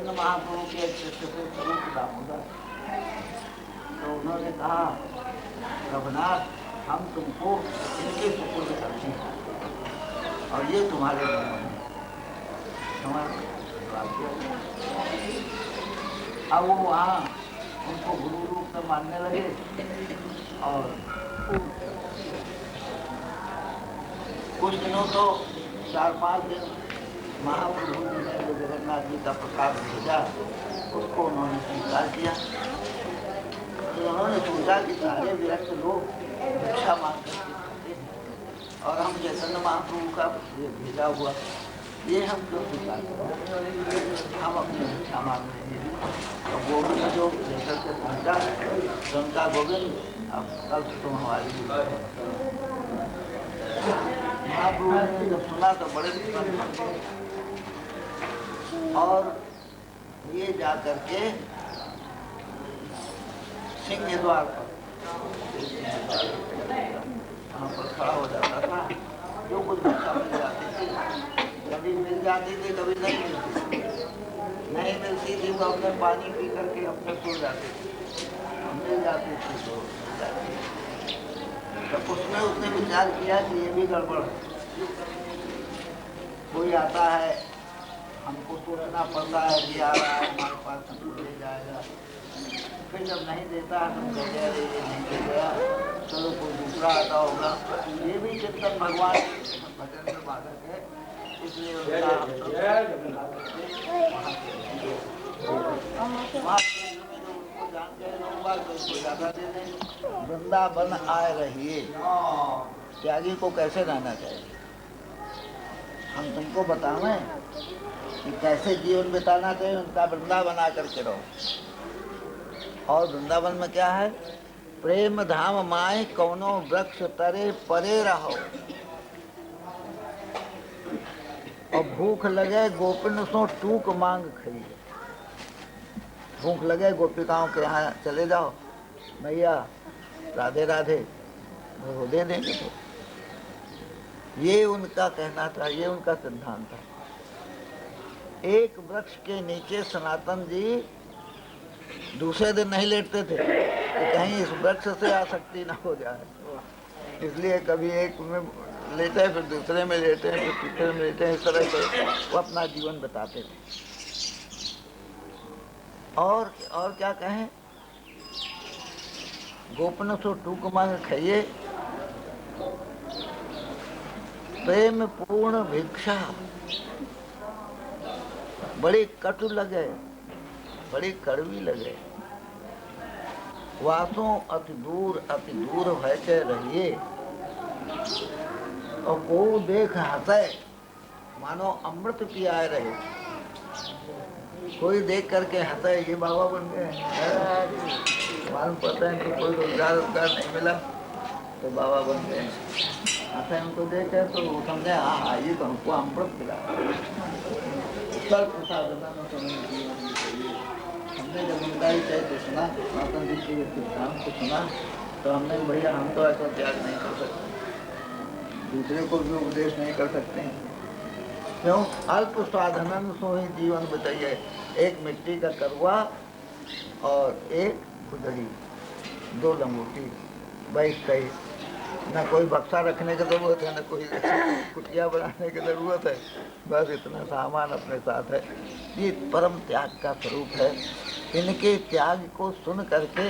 चैतन्य महाप्रभु के शिष्य थे स्वरूप दामोदर। तो उन्होंने कहा रघुनाथ हम तुमको इनके सुपुर्द करते हैं और ये तुम्हारे बहन हैं, तुम्हारे राज्य। अब वो वहाँ उनको गुरु रूप में मानने लगे और कुछ दिनों तो 4-5 दिन महाप्रभु जी ने जो जगन्नाथ जी का प्रसाद भेजा उसको उन्होंने स्वीकार किया। तो उन्होंने सोचा कि सारे विरक्त लोग भिक्षा मांग करके खाते हैं और हम चैतन्य महाप्रभु का भेजा हुआ ये हम क्यों स्वीकार करें, हम अपनी भिक्षा मांग रहे हैं। तो गोविंद जो लेकर के पहुँचा तो उनका गोविंद अब कल तुम हमारी महाप्रभु ने जब सुना तो बड़े प्रसन्न और ये जा करके सिंह द्वार पर वहाँ पर खड़ा हो जाता था। जो कुछ भिक्षा मिल जाती थी, कभी मिल जाती थी कभी नहीं मिलती, नहीं मिलती थी तो अपने पानी पी करके अपने सो जाते थे, मिल जाती थी तो मिल जाती थी। तो उसमें उसने विचार किया कि ये भी गड़बड़ है, कोई आता है हमको सोचना पड़ता है कि आ रहा है हमारे पास हमको ले जाएगा, फिर जब नहीं देता है तो कहते हैं ये नहीं दे गया, चलो कोई दूसरा आता होगा। ये भी चिंतन भगवान भजन में बाधक है, इसलिए वृंदावन आए रहिए। त्यागी को कैसे रहना चाहिए हम तुमको बतावें कि कैसे जीवन बिताना चाहिए, उनका वृंदावन आकर के रहो। और वृंदावन में क्या है, प्रेम धाम माए कौनो वृक्ष तरे परे रहो, और भूख लगे गोपिन सो टूक मांग खाइए। भूख लगे गोपिकाओं के यहाँ चले जाओ, भैया राधे राधे, वो दे देंगे। तो ये उनका कहना था, ये उनका सिद्धांत था। एक वृक्ष के नीचे सनातन जी दूसरे दिन नहीं लेटते थे कि कहीं इस वृक्ष से आसक्ति ना हो जाए, इसलिए कभी एक में लेटे फिर दूसरे में लेटे फिर तीसरे में लेटे, इस तरह से वो अपना जीवन बिताते थे। और क्या कहें, गोपन सो टूक मांग खाइए, प्रेम पूर्ण भिक्षा। बड़ी कटु लगे, बड़ी कड़वी लगे, वासों अति दूर भय के रहिए, और को देख हंसे मानो अमृत पियाए रहे। कोई देख करके हंसे ये बाबा बन गए, मालूम पड़ता है कि कोई रोजगार नहीं मिला तो बाबा बन गए। हंसे उनको देखे तो समझे हाँ ये तो हमको अमृत मिला। हमने जब उनका ही चैत्र सुना, माता जी के सिद्धांत को सुना, तो हमने भैया हम तो ऐसा त्याग नहीं कर सकते, दूसरे को भी उपदेश नहीं कर सकते हैं। क्यों, अल्प साधनन सो ही जीवन बताइए। एक मिट्टी का करुआ और एक खुदड़ी, 2 लंगोटी, बैठ गई, न कोई बक्सा रखने की जरूरत है, न कोई कुटिया बनाने की जरूरत है, बस इतना सामान अपने साथ है। ये परम त्याग का स्वरूप है। इनके त्याग को सुन करके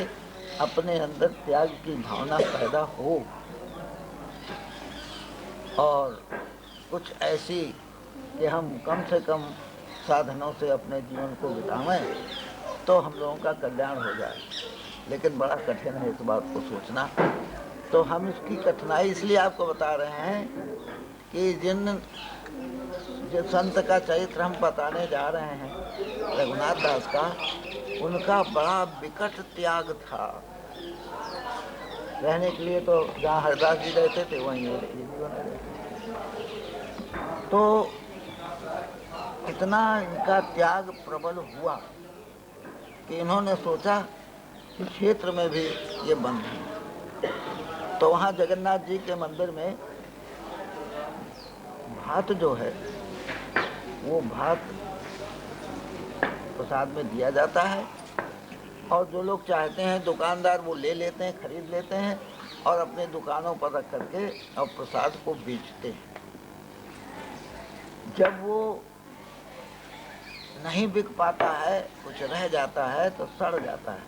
अपने अंदर त्याग की भावना पैदा हो और कुछ ऐसी कि हम कम से कम साधनों से अपने जीवन को बिताएं तो हम लोगों का कल्याण हो जाए। लेकिन बड़ा कठिन है इस बात को सोचना। तो हम इसकी कठिनाई इसलिए आपको बता रहे हैं कि जिन संत का चरित्र हम बताने जा रहे हैं रघुनाथ दास का, उनका बड़ा विकट त्याग था। रहने के लिए तो जहाँ हरदास जी रहते थे वहीं ये भी बने रहते। तो इतना इनका त्याग प्रबल हुआ कि इन्होंने सोचा कि क्षेत्र में भी ये बंद है। तो वहाँ जगन्नाथ जी के मंदिर में भात जो है वो भात प्रसाद में दिया जाता है, और जो लोग चाहते हैं दुकानदार वो ले लेते हैं, खरीद लेते हैं और अपने दुकानों पर रख करके और प्रसाद को बेचते हैं। जब वो नहीं बिक पाता है, कुछ रह जाता है तो सड़ जाता है,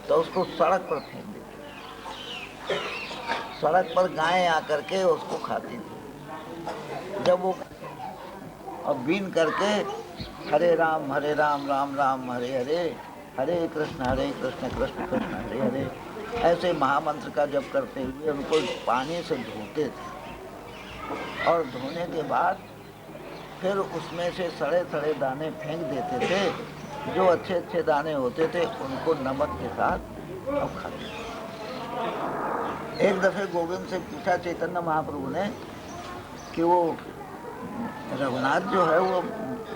तो उसको सड़क पर फेंक देते। सड़क पर गायें आकर के उसको खाती थी। जब वो और बीन करके हरे राम राम राम हरे हरे, हरे कृष्ण कृष्ण कृष्ण हरे हरे, ऐसे महामंत्र का जप करते हुए उनको पानी से धोते थे। और धोने के बाद फिर उसमें से सड़े सड़े दाने फेंक देते थे। जो अच्छे अच्छे दाने होते थे उनको नमक के साथ अब खाते थे। एक दफे गोविंद से पूछा चैतन्य महाप्रभु ने कि वो रघुनाथ जो है वो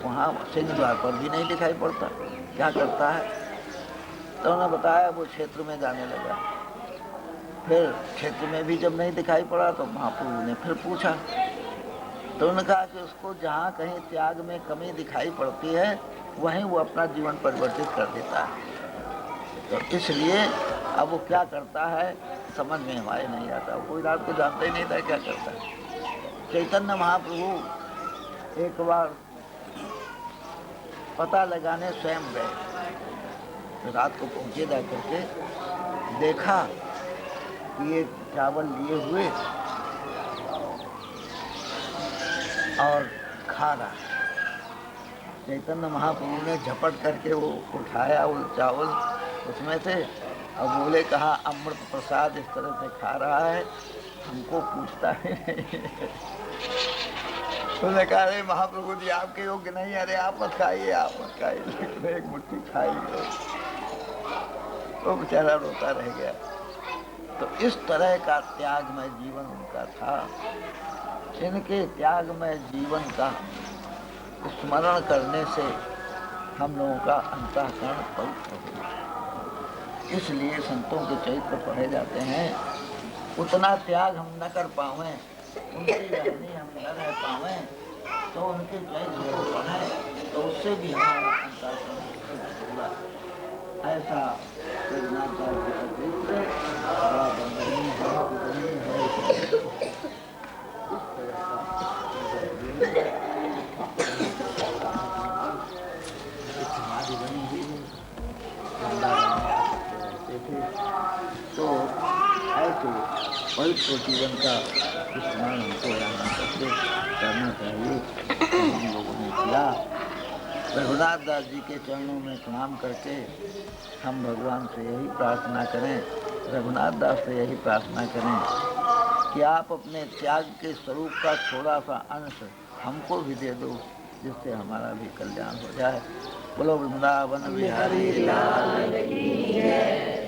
वहाँ सिंह द्वार पर भी नहीं दिखाई पड़ता, क्या करता है? तो उन्होंने बताया वो क्षेत्र में जाने लगा। फिर क्षेत्र में भी जब नहीं दिखाई पड़ा तो महाप्रभु ने फिर पूछा, तो उन्होंने कहा कि उसको जहाँ कहीं त्याग में कमी दिखाई पड़ती है वहीं वो अपना जीवन परिवर्तित कर देता है। तो इसलिए अब वो क्या करता है समझ में हमारे नहीं आता। कोई रात को जानता ही नहीं था क्या करता है। चैतन्य महाप्रभु एक बार पता लगाने स्वयं गए। रात को पहुँचे जा करके देखा कि ये चावल लिए हुए और खा रहा है। चैतन्य महाप्रभु ने झपट करके वो उठाया वो चावल उसमें से और बोले, कहा अमृत प्रसाद इस तरह से खा रहा है, हमको पूछता है नहीं। उसने कहा अरे महाप्रभु जी आपके योग्य नहीं, अरे आप मत खाइए, आप मत खाइए, लेकिन एक मुट्ठी खाई। वो बेचारा रोता रह गया। तो इस तरह का त्यागमय जीवन उनका था। इनके त्यागमय जीवन का स्मरण करने से हम लोगों का अंतःकरण पवित्र होगा। इसलिए संतों के चरित्र पढ़े जाते हैं। उतना त्याग हम न कर पावे, उनकी रहनी हम न रह पावे, तो उनके चरित्र को पढ़ें तो उससे भी हमारा अंतःकरण होगा। ऐसा रघुनाथ दास जी का चरित्र बड़ा वंदनीय है। तो ऐसे पवित्र जीवन का इस्तेमाल हमको यहाँ करके करना चाहिए। हम लोगों ने किया। रघुनाथ दास जी के चरणों में प्रणाम करके हम भगवान से यही प्रार्थना करें, रघुनाथ दास से यही प्रार्थना करें कि आप अपने त्याग के स्वरूप का थोड़ा सा अंश हमको भी दे दो, जिससे हमारा भी कल्याण हो जाए। बोलो वृंदावन बिहारी लाल की जय।